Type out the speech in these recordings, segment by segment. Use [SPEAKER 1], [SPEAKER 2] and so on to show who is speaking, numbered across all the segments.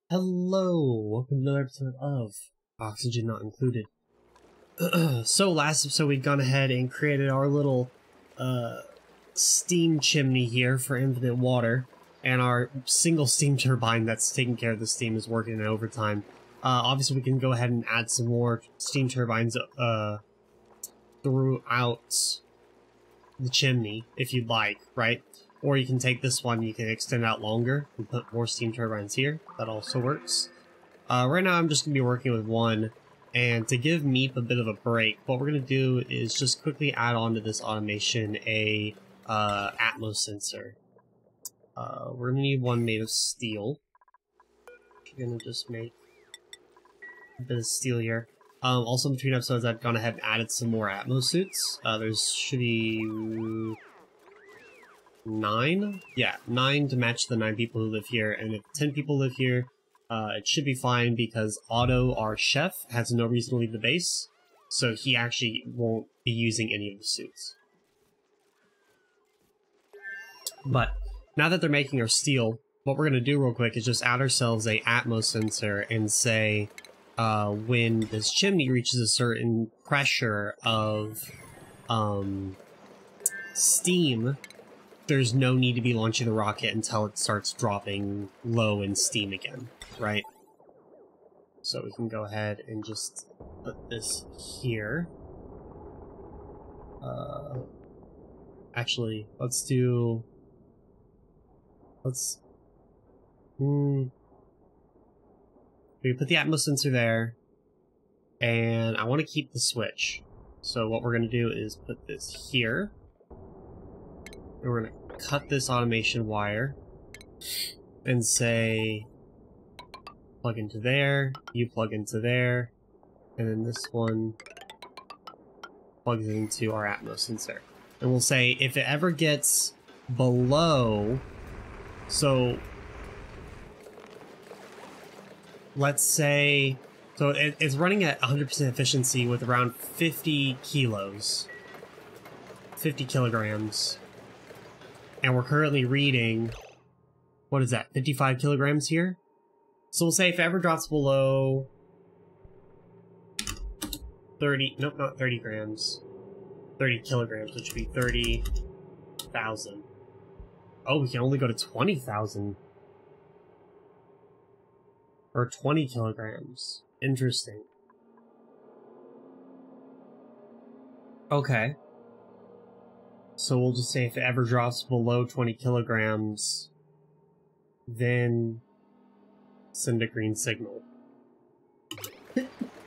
[SPEAKER 1] Hello, welcome to another episode of Oxygen Not Included. So last episode we'd gone ahead and created our little steam chimney here for infinite water, and our single steam turbine that's taking care of the steam is working in overtime. Obviously we can go ahead and add some more steam turbines throughout the chimney if you'd like, right? Or you can take this one, you can extend out longer and put more steam turbines here. That also works. Right now I'm just going to be working with one, and to give Meep a bit of a break, what we're going to do is just quickly add on to this automation a Atmos sensor. We're going to need one made of steel. We're going to just make a bit of steel here. Also in between episodes I've gone ahead and added some more Atmos suits. There's should be 9? Yeah, 9 to match the 9 people who live here, and if 10 people live here, it should be fine because Otto, our chef, has no reason to leave the base, so he actually won't be using any of the suits. But now that they're making our steel, what we're going to do real quick is just add ourselves a Atmos sensor and say when this chimney reaches a certain pressure of steam, there's no need to be launching the rocket until it starts dropping low in steam again, right? So we can go ahead and just put this here. Actually, we put the Atmos sensor there, and I want to keep the switch. So what we're going to do is put this here. And we're going to cut this automation wire and say plug into there, you plug into there, and then this one plugs into our Atmos sensor. And we'll say if it ever gets below, so let's say, so it's running at 100% efficiency with around 50 kilos, 50 kilograms. And we're currently reading, what is that, 55 kilograms here? So we'll say if it ever drops below 30, nope, not 30 grams, 30 kilograms, which would be 30,000. Oh, we can only go to 20,000. Or 20 kilograms. Interesting. Okay. So we'll just say if it ever drops below 20 kilograms, then send a green signal.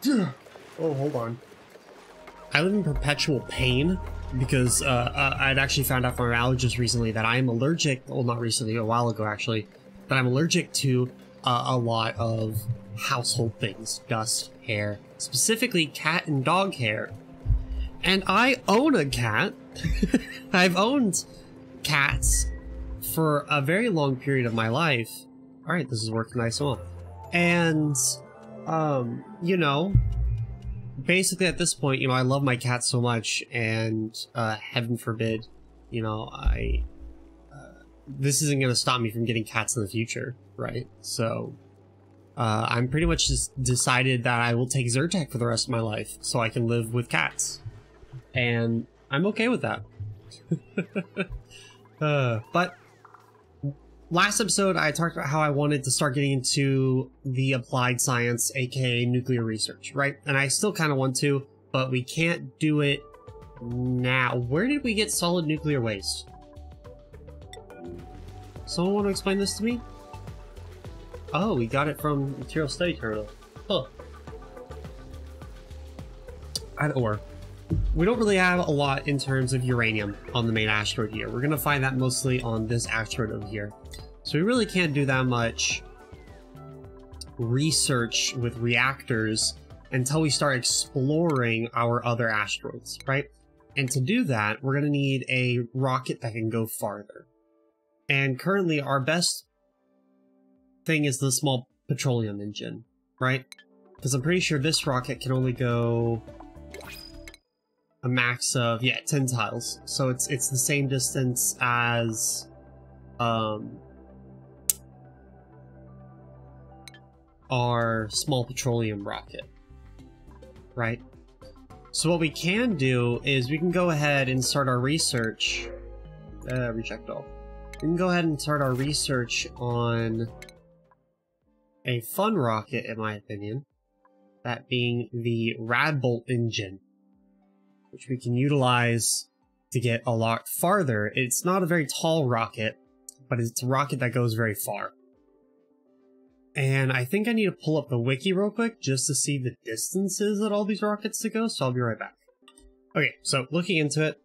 [SPEAKER 1] Oh, hold on. I live in perpetual pain because I'd actually found out from my allergist recently that I am allergic, well, not recently, a while ago actually, that I'm allergic to a lot of household things, dust, hair, specifically cat and dog hair. And I own a cat. I've owned cats for a very long period of my life. Alright, this is working nice and well. And, you know, basically at this point, you know, I love my cat so much, and, heaven forbid, you know, this isn't gonna stop me from getting cats in the future, right? So, I'm pretty much just decided that I will take Zyrtec for the rest of my life, so I can live with cats. And I'm okay with that. But last episode I talked about how I wanted to start getting into the applied science, aka nuclear research, right? And I still kind of want to, but we can't do it now. Where did we get solid nuclear waste? Someone want to explain this to me? Oh, we got it from Material Study Terminal. Huh. Or we don't really have a lot in terms of uranium on the main asteroid here. We're gonna find that mostly on this asteroid over here. So we really can't do that much research with reactors until we start exploring our other asteroids, right? And to do that, we're gonna need a rocket that can go farther. And currently our best thing is the small petroleum engine, right? Because I'm pretty sure this rocket can only go a max of, yeah, 10 tiles. So it's the same distance as our small petroleum rocket, right? So what we can do is we can go ahead and start our research. Reject all. We can go ahead and start our research on a fun rocket, in my opinion. That being the Radbolt engine, which we can utilize to get a lot farther. It's not a very tall rocket, but it's a rocket that goes very far. And I think I need to pull up the wiki real quick just to see the distances that all these rockets to go, so I'll be right back. Okay, so looking into it,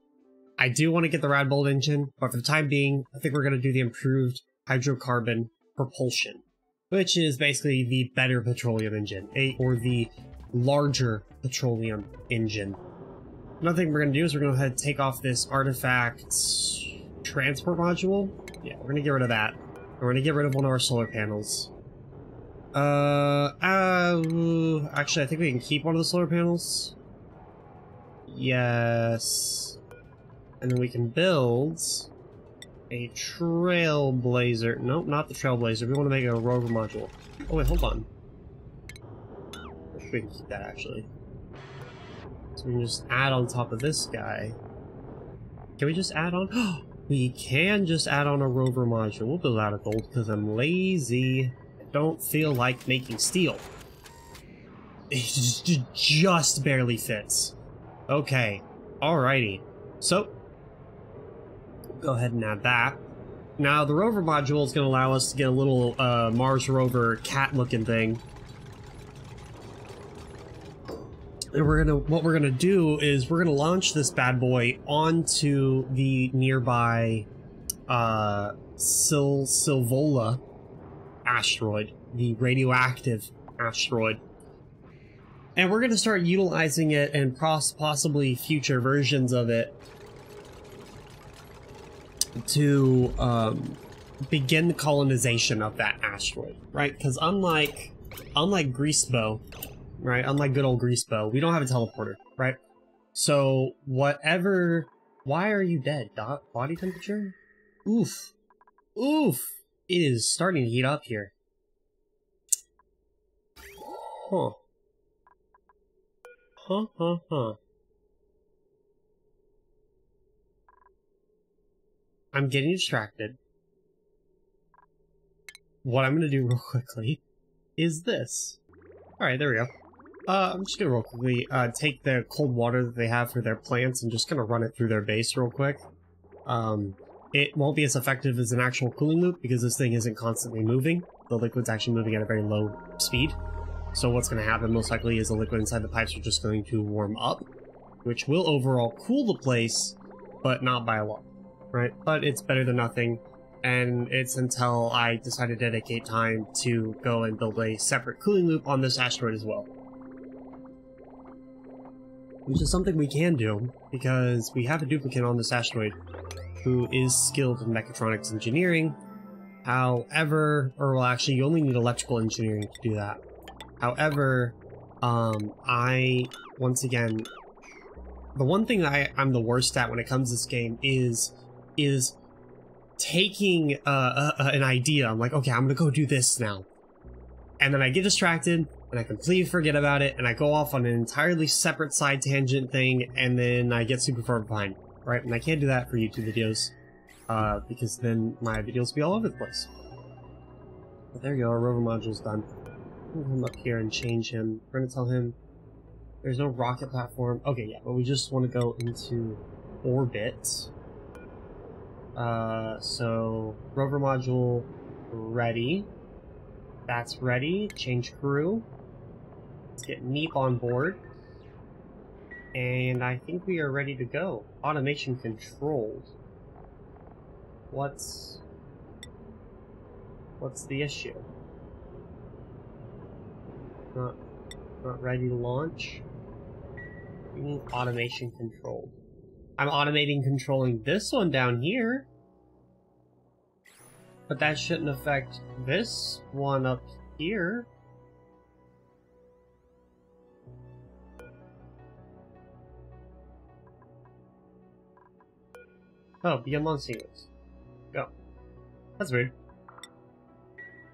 [SPEAKER 1] I do want to get the Radbolt engine, but for the time being, I think we're going to do the improved hydrocarbon propulsion, which is basically the better petroleum engine, or the larger petroleum engine. Another thing we're going to do is we're going to go ahead and take off this artifact transport module. Yeah, we're going to get rid of that. We're going to get rid of one of our solar panels. Actually, I think we can keep one of the solar panels. Yes. And then we can build a Trailblazer. Nope, not the Trailblazer. We want to make a rover module. Oh, wait, hold on. We can keep that, actually. So we can just add on top of this guy. Can we just add on? We can just add on a rover module. We'll build out of gold because I'm lazy. Don't feel like making steel. It just barely fits. Okay, alrighty. So, go ahead and add that. Now, the rover module is going to allow us to get a little Mars rover cat-looking thing. And what we're gonna do is we're gonna launch this bad boy onto the nearby Silvola asteroid, the radioactive asteroid, and we're going to start utilizing it and possibly future versions of it to begin the colonization of that asteroid, right? Because unlike Greasebow, right? Unlike good old Greasebow, we don't have a teleporter, right? So whatever... Why are you dead, Dot? Body temperature? Oof. Oof. It is starting to heat up here. Huh. I'm getting distracted. What I'm gonna do real quickly is this. Alright, there we go. I'm just gonna real quickly take the cold water that they have for their plants and just gonna run it through their base real quick. It won't be as effective as an actual cooling loop because this thing isn't constantly moving. The liquid's actually moving at a very low speed. So what's going to happen most likely is the liquid inside the pipes are just going to warm up, which will overall cool the place, but not by a lot, right? But it's better than nothing, and it's until I decide to dedicate time to go and build a separate cooling loop on this asteroid as well. Which is something we can do, because we have a duplicate on this asteroid who is skilled in mechatronics engineering. However, or well, actually, you only need electrical engineering to do that. However, once again, the one thing that I'm the worst at when it comes to this game is taking an idea. I'm like, okay, I'm gonna go do this now. And then I get distracted, and I completely forget about it, and I go off on an entirely separate side tangent thing, and then I get super far behind. Right, and I can't do that for YouTube videos, because then my videos will be all over the place. But there you go, our rover module's done. I'm gonna come up here and change him. We're gonna tell him there's no rocket platform. Okay, yeah, but we just want to go into orbit. So, rover module ready. That's ready. Change crew. Let's get Neep on board. And I think we are ready to go. Automation controlled. What's the issue? Not ready to launch? You mean automation controlled? I'm controlling this one down here. But that shouldn't affect this one up here. Oh, begin launch sequence. Go. That's weird.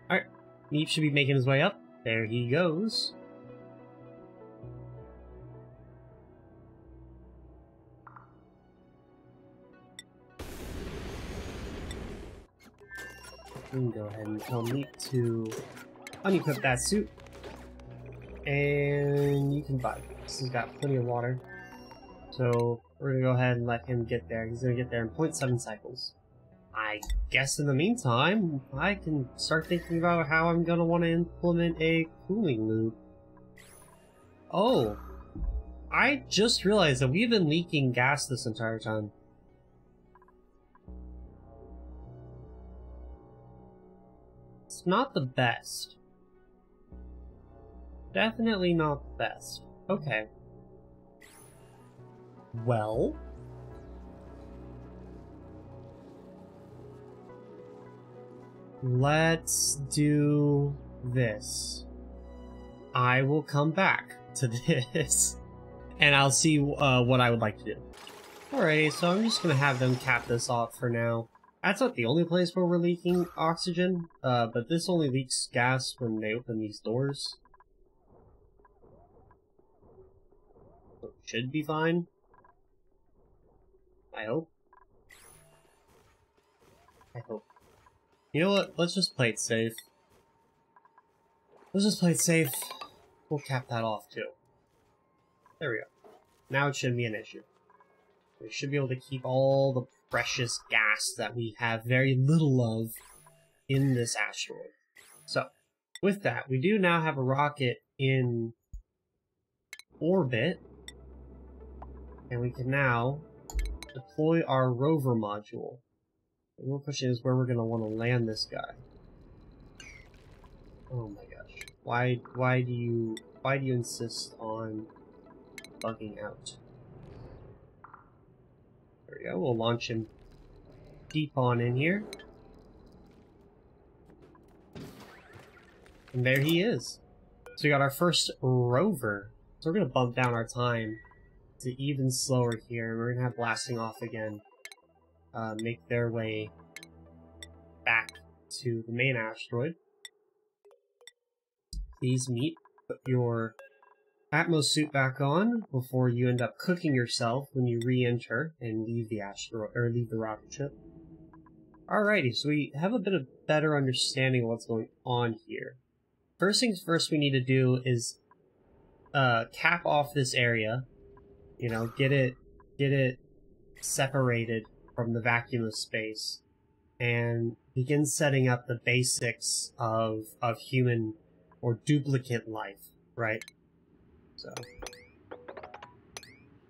[SPEAKER 1] Alright. Neep should be making his way up. There he goes. We can go ahead and tell Meat to unequip that suit. And you can vibe. This has got plenty of water. So we're gonna go ahead and let him get there. He's gonna get there in 0.7 cycles. I guess in the meantime, I can start thinking about how I'm gonna want to implement a cooling loop. Oh, I just realized that we've been leaking gas this entire time. It's not the best. Definitely not the best. Okay. Well... let's do this. I will come back to this, and I'll see what I would like to do. Alrighty, so I'm just gonna have them cap this off for now. That's not the only place where we're leaking oxygen, but this only leaks gas when they open these doors. So it should be fine. I hope. I hope. You know what? Let's just play it safe. Let's just play it safe. We'll cap that off too. There we go. Now it shouldn't be an issue. We should be able to keep all the precious gas that we have very little of in this asteroid. So, with that, we do now have a rocket in orbit, and we can now deploy our rover module. The real question is where we're going to want to land this guy. Oh my gosh. Why do you insist on bugging out? There we go. We'll launch him deep on in here. And there he is. So we got our first rover. So we're going to bump down our time to even slower here. We're going to have blasting off again. Make their way back to the main asteroid. Please Meat, put your Atmos suit back on before you end up cooking yourself when you re-enter and leave the asteroid or leave the rocket ship. Alrighty, so we have a bit of better understanding of what's going on here. First things first we need to do is cap off this area. You know, get it separated from the vacuum of space and begin setting up the basics of human or duplicate life, right? So,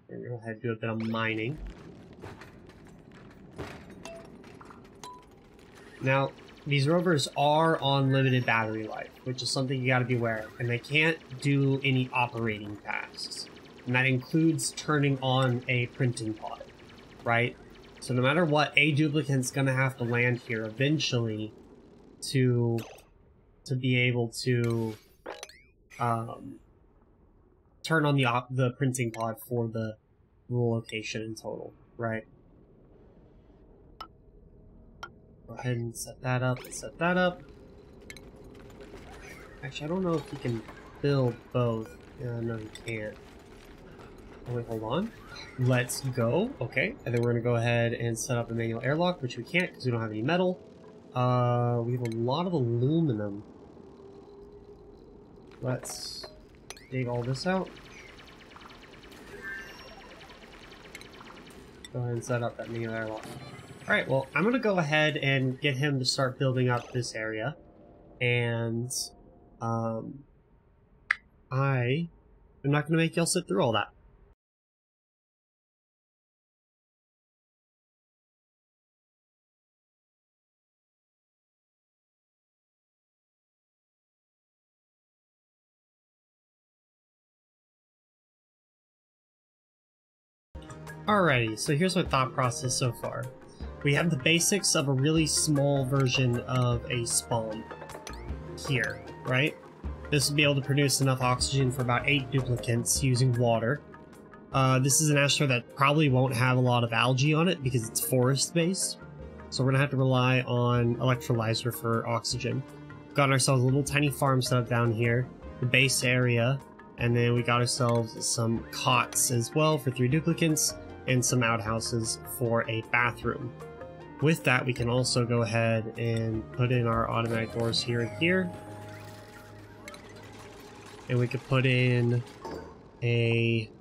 [SPEAKER 1] we're gonna go ahead and do a bit of mining. Now, these rovers are on limited battery life, which is something you gotta be aware of, and they can't do any operating tasks. And that includes turning on a printing pod, right? So no matter what, a duplicate's gonna have to land here eventually to be able to turn on the printing pod for the rule location in total, right? Go ahead and set that up, set that up. Actually, I don't know if you can build both. No, you can't. Oh, wait, hold on. Let's go. Okay, and then we're gonna go ahead and set up a manual airlock, which we can't because we don't have any metal. We have a lot of aluminum. Let's dig all this out. Go ahead and set up that manual airlock. Alright, well, I'm gonna go ahead and get him to start building up this area. And, I am not gonna make y'all sit through all that. Alrighty, so here's my thought process so far. We have the basics of a really small version of a spawn here, right? This will be able to produce enough oxygen for about 8 duplicates using water. This is an asteroid that probably won't have a lot of algae on it because it's forest-based, so we're gonna have to rely on electrolyzer for oxygen. got ourselves a little tiny farm set up down here, the base area, and then we got ourselves some cots as well for 3 duplicates, and some outhouses for a bathroom. With that, we can also go ahead and put in our automatic doors here and here. And we could put in a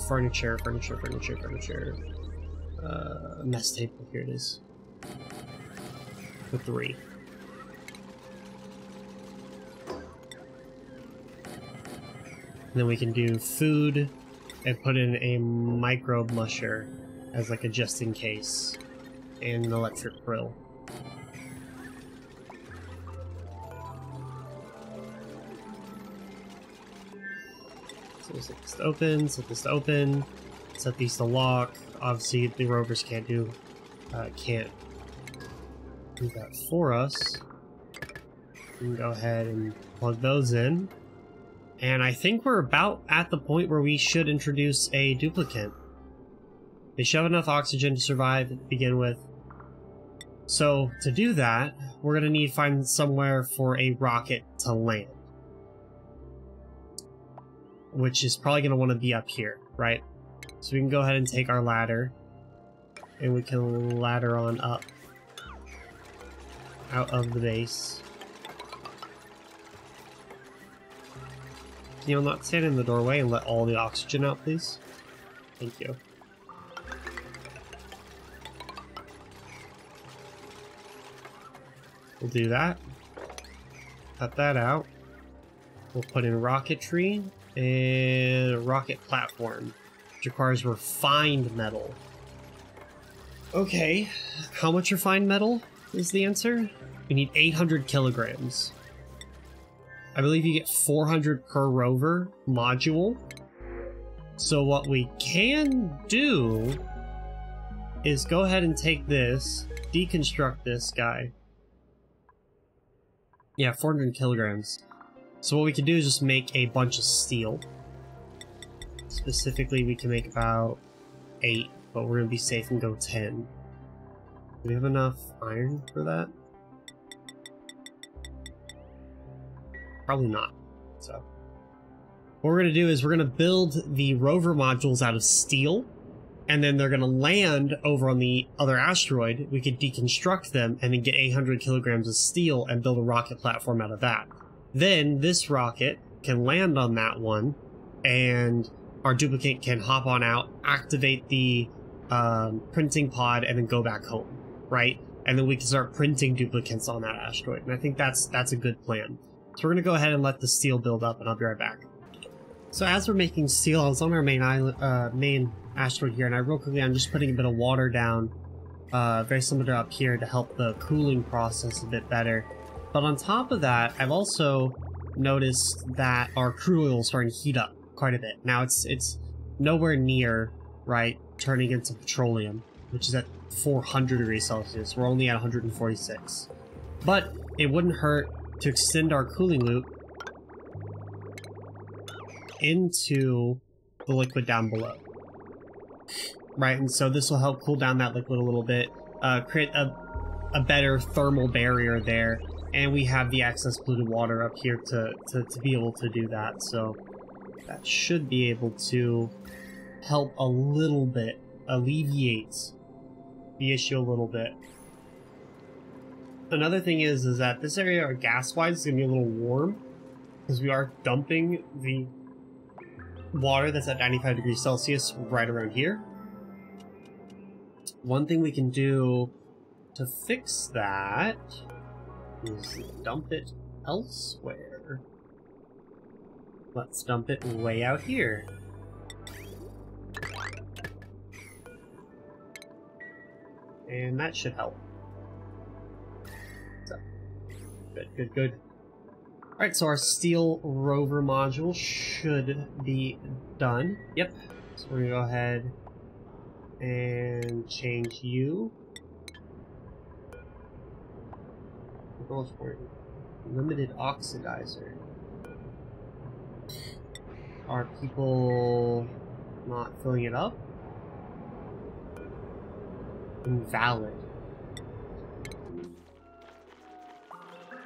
[SPEAKER 1] furniture, mess table, here it is. For 3. And then we can do food and put in a microbe musher as like a just in case, and an electric grill. So we'll set this to open, set this to open, set these to lock. Obviously the Rovers can't do that for us. We can go ahead and plug those in. And I think we're about at the point where we should introduce a duplicate. They should have enough oxygen to survive to begin with. So to do that, we're going to need to find somewhere for a rocket to land. Which is probably going to want to be up here, right? So we can go ahead and take our ladder. And we can ladder on up. Out of the base. Can you not stand in the doorway and let all the oxygen out, please? Thank you. We'll do that. Cut that out. We'll put in rocketry and a rocket platform, which requires refined metal. Okay, how much refined metal is the answer? We need 800 kilograms. I believe you get 400 per rover module. So what we can do is go ahead and take this, deconstruct this guy. Yeah, 400 kilograms. So what we can do is just make a bunch of steel. Specifically, we can make about 8, but we're gonna be safe and go 10. Do we have enough iron for that? Probably not. So what we're going to do is we're going to build the rover modules out of steel, and then they're going to land over on the other asteroid. We could deconstruct them and then get 800 kilograms of steel and build a rocket platform out of that. Then this rocket can land on that one, and our duplicate can hop on out, activate the printing pod, and then go back home, right? And then we can start printing duplicates on that asteroid. And I think that's a good plan. So we're going to go ahead and let the steel build up, and I'll be right back. So as we're making steel, I was on our main island, main asteroid here, and I'm just putting a bit of water down, very similar to up here, to help the cooling process a bit better. But on top of that, I've also noticed that our crude oil is starting to heat up quite a bit. Now it's nowhere near, right, turning into petroleum, which is at 400 degrees Celsius. We're only at 146. But it wouldn't hurt to extend our cooling loop into the liquid down below. Right, and so this will help cool down that liquid a little bit, create a better thermal barrier there, and we have the excess polluted water up here to be able to do that, so that should be able to help a little bit, alleviate the issue a little bit. Another thing is that this area, gas-wise, is going to be a little warm, because we are dumping the water that's at 95 degrees Celsius right around here. One thing we can do to fix that is dump it elsewhere. Let's dump it way out here. And that should help. So, good. Alright, so our steel rover module should be done. Yep. So we're gonna go ahead and change you. Limited oxidizer. Are people not filling it up? Invalid.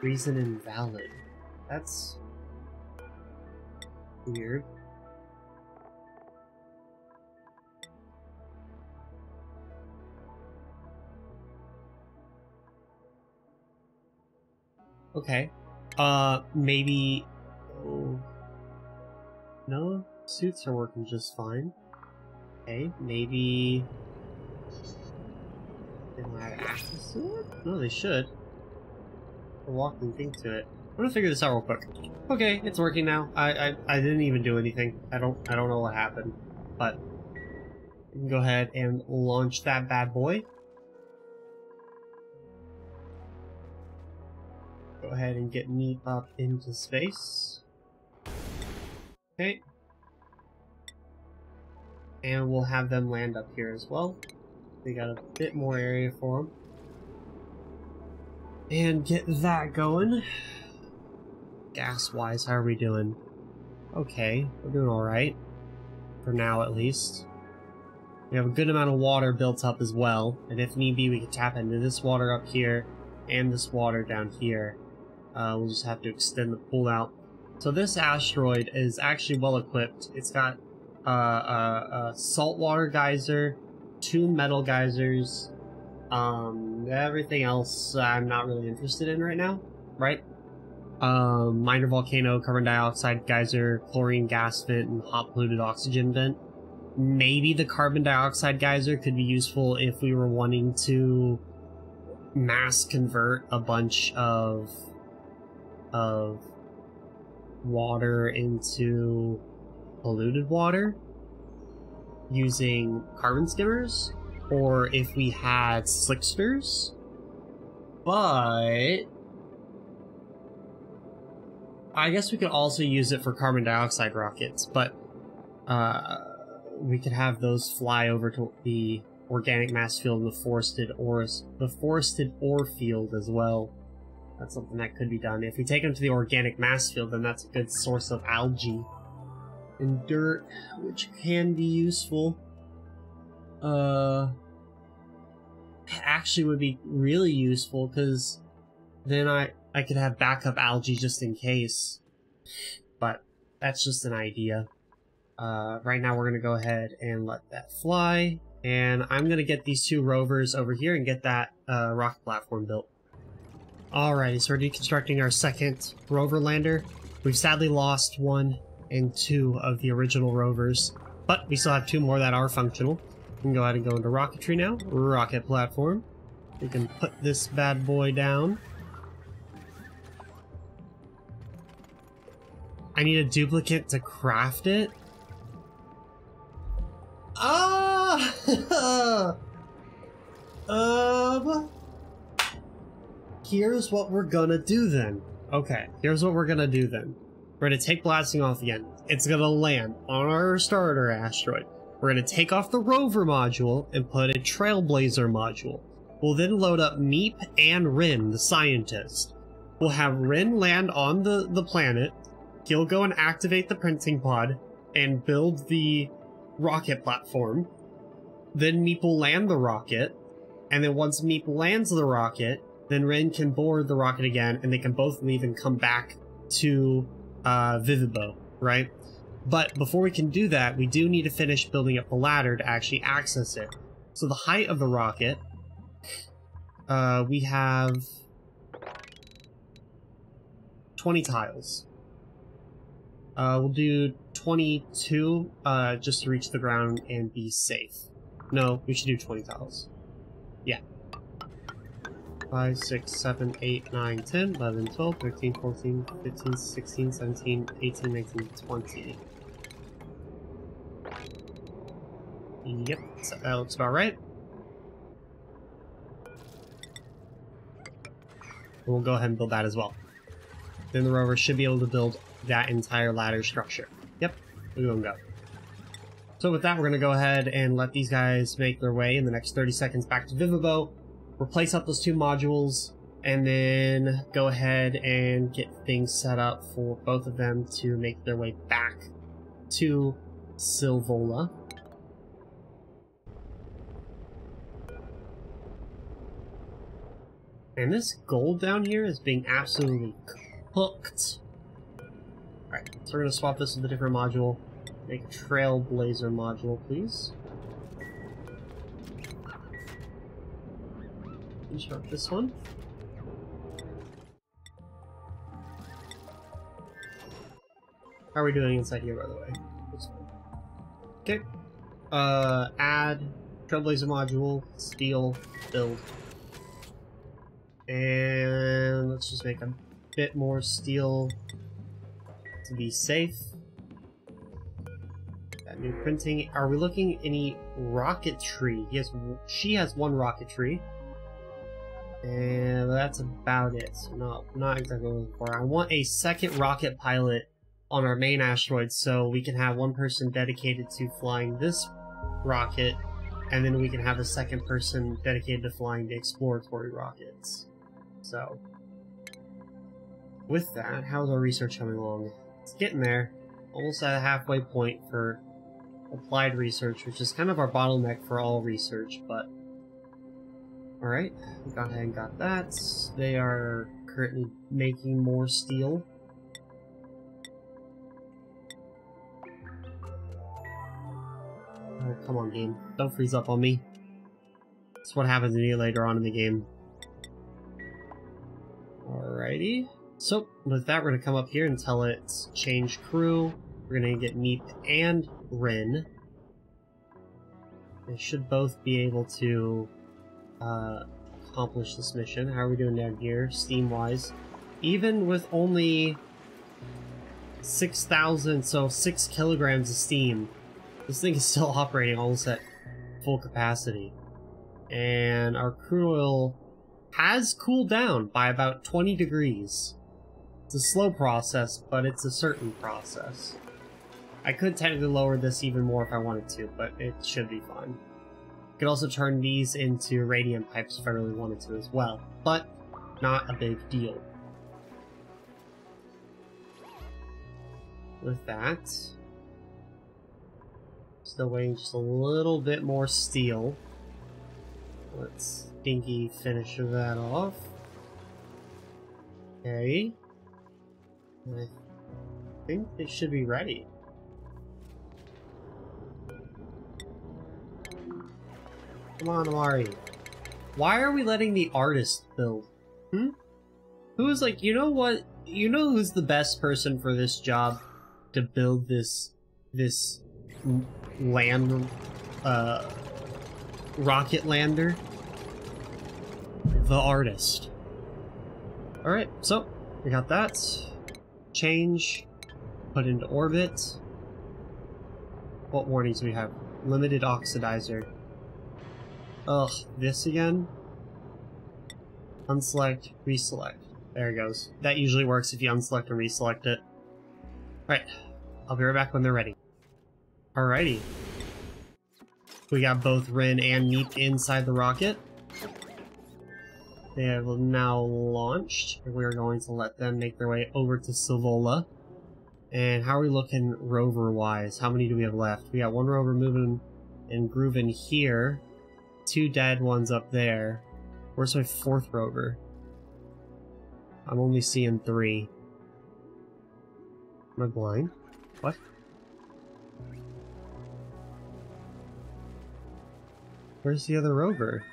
[SPEAKER 1] Reason invalid. That's weird. Okay. Maybe... Oh. No, suits are working just fine. Okay, maybe... They don't have access to it? No, they should. A walking thing to it. I'm gonna figure this out real quick. Okay, it's working now. I didn't even do anything. I don't know what happened. But we can go ahead and launch that bad boy. Go ahead and get me up into space. Okay. And we'll have them land up here as well. They got a bit more area for them. And get that going. Gas-wise, how are we doing? Okay, we're doing alright. For now, at least. We have a good amount of water built up as well. And if need be, we can tap into this water up here and this water down here. We'll just have to extend the pool out. So this asteroid is actually well equipped. It's got a saltwater geyser, 2 metal geysers, everything else I'm not really interested in right now, right? Minor volcano, carbon dioxide geyser, chlorine gas vent, and hot polluted oxygen vent. Maybe the carbon dioxide geyser could be useful if we were wanting to mass convert a bunch of water into polluted water using carbon skimmers, or if we had slicksters. But I guess we could also use it for carbon dioxide rockets, but we could have those fly over to the organic mass field and the forested ore field as well. That's something that could be done. If we take them to the organic mass field, then that's a good source of algae and dirt, which can be useful. Actually would be really useful, because then I could have backup algae just in case. But that's just an idea. Right now we're going to go ahead and let that fly, and I'm going to get these 2 rovers over here and get that rocket platform built. Alrighty, so we're deconstructing our second rover lander. We've sadly lost 1 and 2 of the original rovers, but we still have 2 more that are functional. We can go ahead and go into rocketry now. Rocket platform. We can put this bad boy down. I need a duplicate to craft it. Here's what we're gonna do then. Okay, here's what we're gonna do then. We're gonna take blasting off again. It's gonna land on our starter asteroid. We're gonna take off the rover module and put a trailblazer module. We'll then load up Meep and Rin, the scientist. We'll have Rin land on the planet. He'll go and activate the printing pod and build the rocket platform. Then Meep will land the rocket. And then once Meep lands the rocket, then Rin can board the rocket again, and they can both leave and come back to Vivibo, right? But before we can do that, we do need to finish building up the ladder to actually access it. So the height of the rocket, we have 20 tiles. We'll do 22 just to reach the ground and be safe. No, we should do 20 tiles. Yeah. 5, 6, 7, 8, 9, 10, 11, 12, 13, 14, 15, 16, 17, 18, 19, 20. Yep, so that looks about right. We'll go ahead and build that as well. Then the rover should be able to build that entire ladder structure. Yep, we're gonna go. So with that, we're gonna go ahead and let these guys make their way in the next 30 seconds back to Vivibo, replace up those 2 modules, and then go ahead and get things set up for both of them to make their way back to Silvola. And this gold down here is being absolutely cooked. Alright, so we're going to swap this with a different module. Make a Trailblazer module, please. Construct this one. How are we doing inside here, by the way? Okay. Add Trailblazer module, steel, build. And let's just make a bit more steel to be safe. Got new printing. Are we looking any rocketry? She has one rocketry. And that's about it. So not exactly what I'm looking for. I want a second rocket pilot on our main asteroid so we can have one person dedicated to flying this rocket, and then we can have a second person dedicated to flying the exploratory rockets. So, with that, how's our research coming along? It's getting there. Almost at a halfway point for applied research, which is kind of our bottleneck for all research, but... Alright, we got ahead and got that. They are currently making more steel. Oh, come on, game. Don't freeze up on me. That's what happens to me later on in the game. Alrighty. So, with that, we're going to come up here and tell it change crew. We're going to get Meep and Rin. They should both be able to accomplish this mission. How are we doing down here, steam-wise? Even with only 6,000, so 6 kilograms of steam, this thing is still operating almost at full capacity. And our crude oil has cooled down by about 20 degrees. It's a slow process, but it's a certain process. I could technically lower this even more if I wanted to, but it should be fine. I could also turn these into radium pipes if I really wanted to as well, but not a big deal. With that, still waiting just a little bit more steel. Let's stinky finish that off. Okay. I think they should be ready. Come on, Amari. Why are we letting the artist build? Who's like, you know what? You know who's the best person for this job to build this land, rocket lander? The artist. Alright, so, we got that. Change. Put into orbit. What warnings do we have? Limited oxidizer. Ugh, this again? Unselect, reselect. There it goes. That usually works if you unselect and reselect it. Right, I'll be right back when they're ready. Alrighty. We got both Rin and Meep inside the rocket. They have now launched. We're going to let them make their way over to Savola. And how are we looking rover-wise? How many do we have left? We got one rover moving and grooving here. 2 dead ones up there. Where's my 4th rover? I'm only seeing 3. Am I blind? What? Where's the other rover?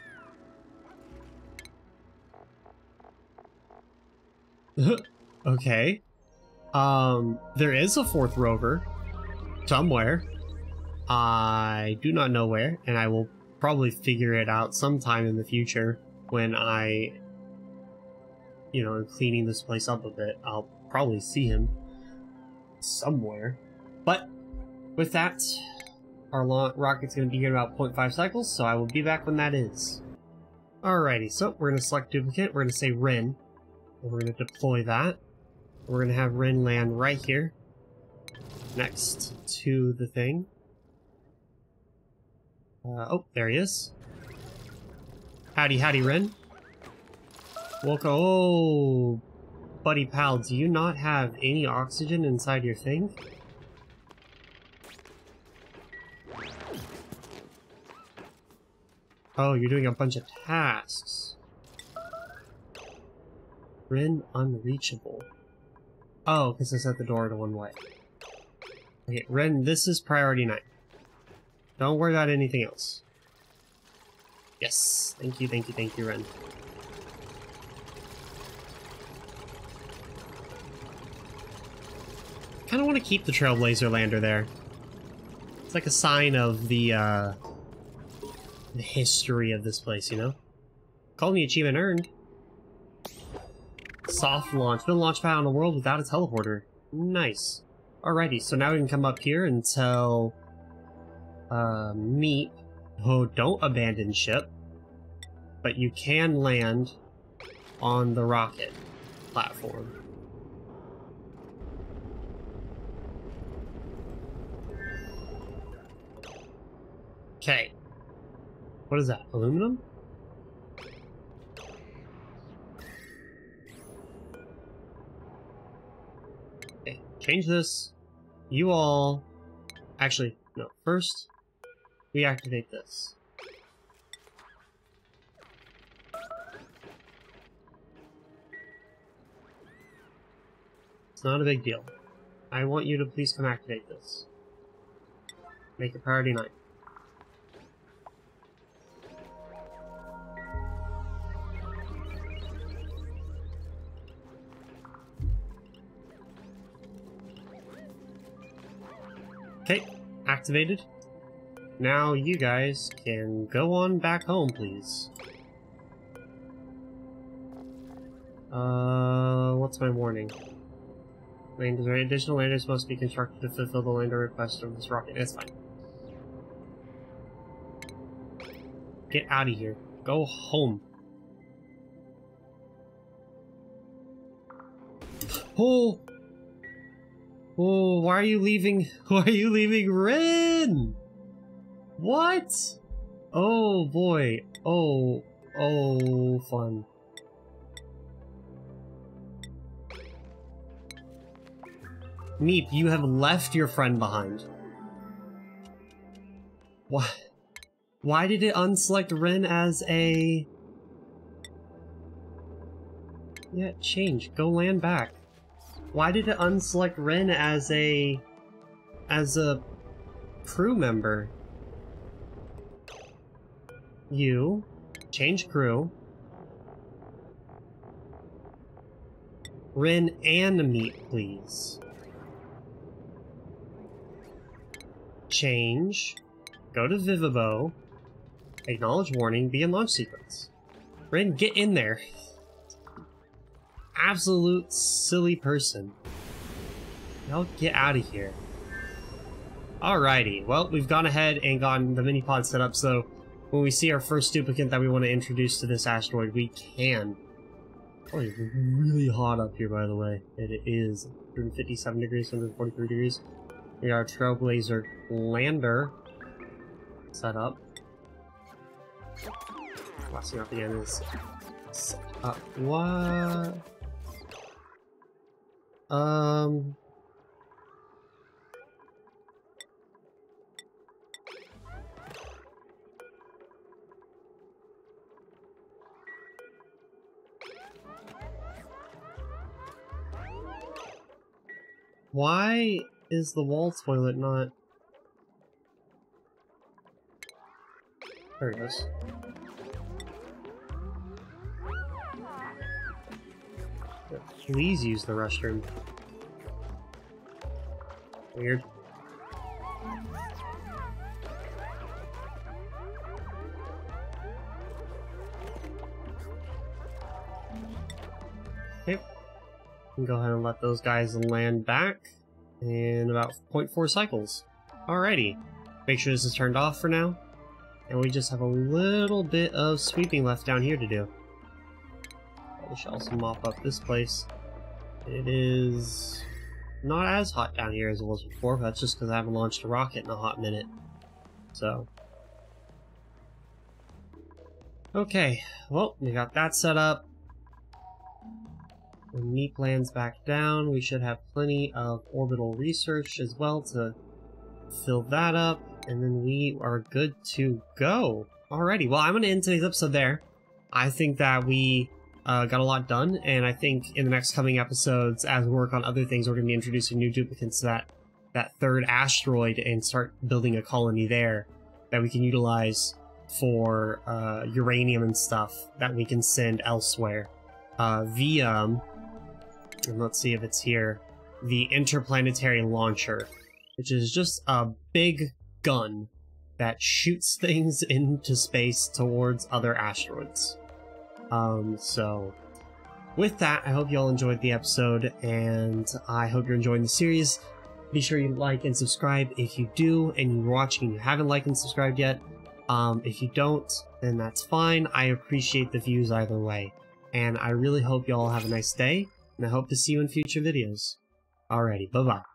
[SPEAKER 1] Okay. There is a 4th rover. Somewhere. I do not know where, and I will probably figure it out sometime in the future when I, you know, am cleaning this place up a bit. I'll probably see him somewhere. But with that, our rocket's going to be here in about 0.5 cycles, so I will be back when that is. Alrighty, so we're going to select duplicate. We're going to say Rin, and we're going to deploy that. We're going to have Rin land right here, next to the thing. Oh, there he is. Howdy, howdy, Rin. Welcome. Oh, buddy pal, do you not have any oxygen inside your thing? Oh, you're doing a bunch of tasks. Rin unreachable. Oh, because I set the door to one way. Okay, Rin, this is priority 9. Don't worry about anything else. Yes. Thank you, Rin. Kind of want to keep the Trailblazer lander there. It's like a sign of the history of this place, you know? Call me achievement earned. Soft launch. Been a launch pad on a world without a teleporter. Nice. Alrighty, so now we can come up here and tell Meep, oh, don't abandon ship, but you can land on the rocket platform. Okay. What is that? Aluminum? Okay, change this. You all... Actually, no. First, we activate this. It's not a big deal. I want you to please come activate this. Make it priority 9. Okay, activated. Now you guys can go on back home, please. What's my warning? Additional landers must be constructed to fulfill the lander request of this rocket. It's fine. Get out of here. Go home. Oh! Oh, why are you leaving? Why are you leaving Rin? What? Oh boy. Oh, fun. Meep, you have left your friend behind. What? Why did it unselect Rin as a... Yeah, change. Go land back. Why did it unselect Rin as a crew member? You change crew. Rin and Meep, please. Change. Go to Vivabo. Acknowledge warning. Be in launch sequence. Rin, get in there. Absolute silly person. Y'all get out of here. Alrighty, well, we've gone ahead and gotten the mini-pod set up, so when we see our first duplicate that we want to introduce to this asteroid, we can. Oh, it's really hot up here, by the way. It is 157 degrees, 143 degrees. We got our Trailblazer lander set up. Blasting off the end is set up. What? Why is the wall toilet not... There it is. Please use the restroom. Weird. Okay. Can go ahead and let those guys land back in about 0.4 cycles. Alrighty. Make sure this is turned off for now. And we just have a little bit of sweeping left down here to do. We should also mop up this place. It is not as hot down here as it was before, but that's just because I haven't launched a rocket in a hot minute. So. Okay, well, we got that set up. When Meep lands back down, we should have plenty of orbital research as well to fill that up, and then we are good to go. Alrighty, well, I'm going to end today's episode there. I think that we got a lot done, and I think in the next coming episodes, as we work on other things, we're going to be introducing new duplicates to that third asteroid and start building a colony there that we can utilize for uranium and stuff that we can send elsewhere via, and let's see if it's here, the interplanetary launcher, which is just a big gun that shoots things into space towards other asteroids. So with that, I hope you all enjoyed the episode, and I hope you're enjoying the series. Be sure you like and subscribe if you do, and you're watching and you haven't liked and subscribed yet. If you don't, then that's fine. I appreciate the views either way. And I really hope you all have a nice day, and I hope to see you in future videos. Alrighty, bye-bye.